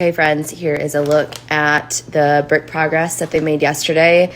Hey friends, here is a look at the brick progress that they made yesterday.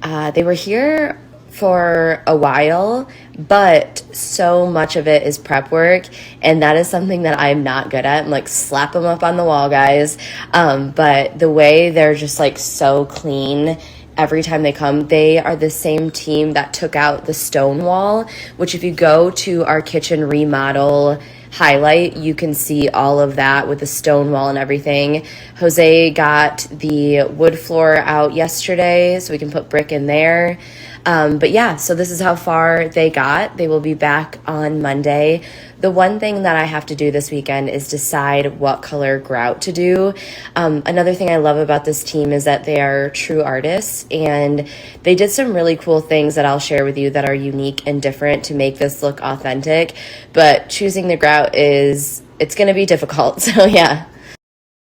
They were here for a while, but so much of it is prep work, and that is something that I'm not good at. I'm like, slap them up on the wall, guys. But the way they're just like so clean every time they come, they are the same team that took out the stone wall, which if you go to our kitchen remodel highlight, you can see all of that with the stone wall and everything. Jose got the wood floor out yesterday so we can put brick in there. But yeah, so this is how far they got. They will be back on Monday. The one thing that I have to do this weekend is decide what color grout to do. Another thing I love about this team is that they are true artists, and they did some really cool things that I'll share with you that are unique and different to make this look authentic. But choosing the grout it's going to be difficult. So yeah.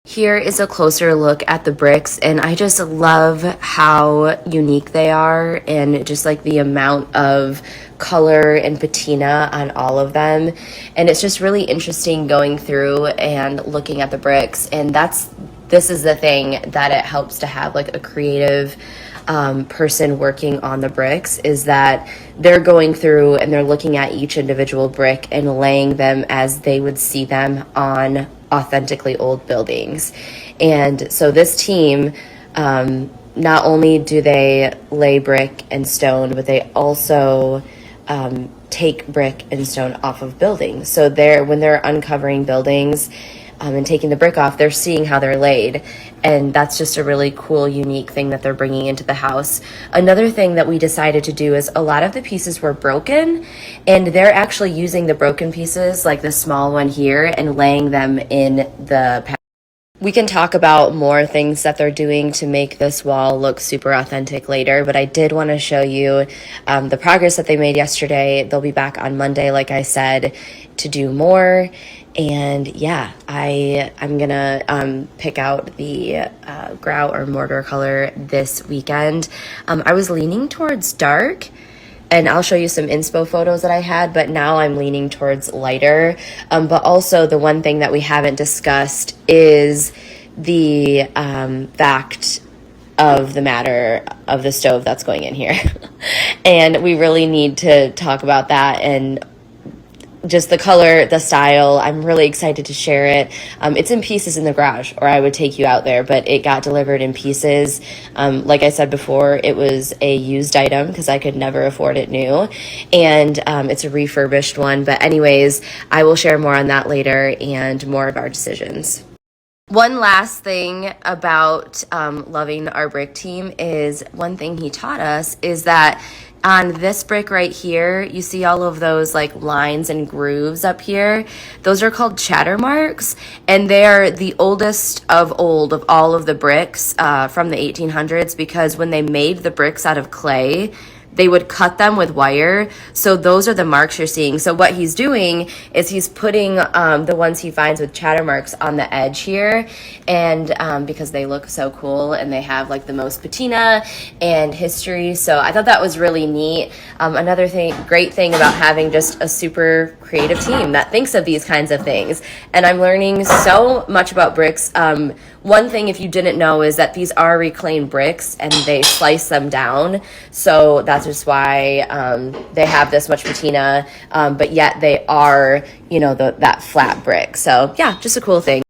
Here is a closer look at the bricks, and I just love how unique they are and just like the amount of color and patina on all of them. And it's just really interesting going through and looking at the bricks, and this is the thing that it helps to have like a creative person working on the bricks, is that they're going through and they're looking at each individual brick and laying them as they would see them on authentically old buildings. And so this team, not only do they lay brick and stone, but they also take brick and stone off of buildings. So when they're uncovering buildings and taking the brick off, they're seeing how they're laid. And that's just a really cool, unique thing that they're bringing into the house. Another thing that we decided to do is a lot of the pieces were broken, and they're actually using the broken pieces, like the small one here, and laying them in the. We can talk about more things that they're doing to make this wall look super authentic later, but I did want to show you the progress that they made yesterday. They'll be back on Monday, like I said, to do more. And yeah, I'm gonna pick out the grout or mortar color this weekend. I was leaning towards dark, and I'll show you some inspo photos that I had, but now I'm leaning towards lighter. But also the one thing that we haven't discussed is the fact of the matter of the stove that's going in here. And we really need to talk about that, and just the color, the style. I'm really excited to share it. It's in pieces in the garage, or I would take you out there, but it got delivered in pieces. Like I said before, it was a used item because I could never afford it new. And it's a refurbished one. But anyways, I will share more on that later and more of our decisions. One last thing about loving our brick team is one thing he taught us is that on this brick right here, you see all of those like lines and grooves up here. Those are called chatter marks, and they are the oldest of all of the bricks from the 1800s, because when they made the bricks out of clay, they would cut them with wire. So those are the marks you're seeing. So what he's doing is he's putting the ones he finds with chatter marks on the edge here. And because they look so cool and they have like the most patina and history. So I thought that was really neat. Another great thing about having just a super creative team that thinks of these kinds of things. And I'm learning so much about bricks. One thing, if you didn't know, is that these are reclaimed bricks and they slice them down. So that's just why they have this much patina, but yet they are, that flat brick. So yeah, just a cool thing.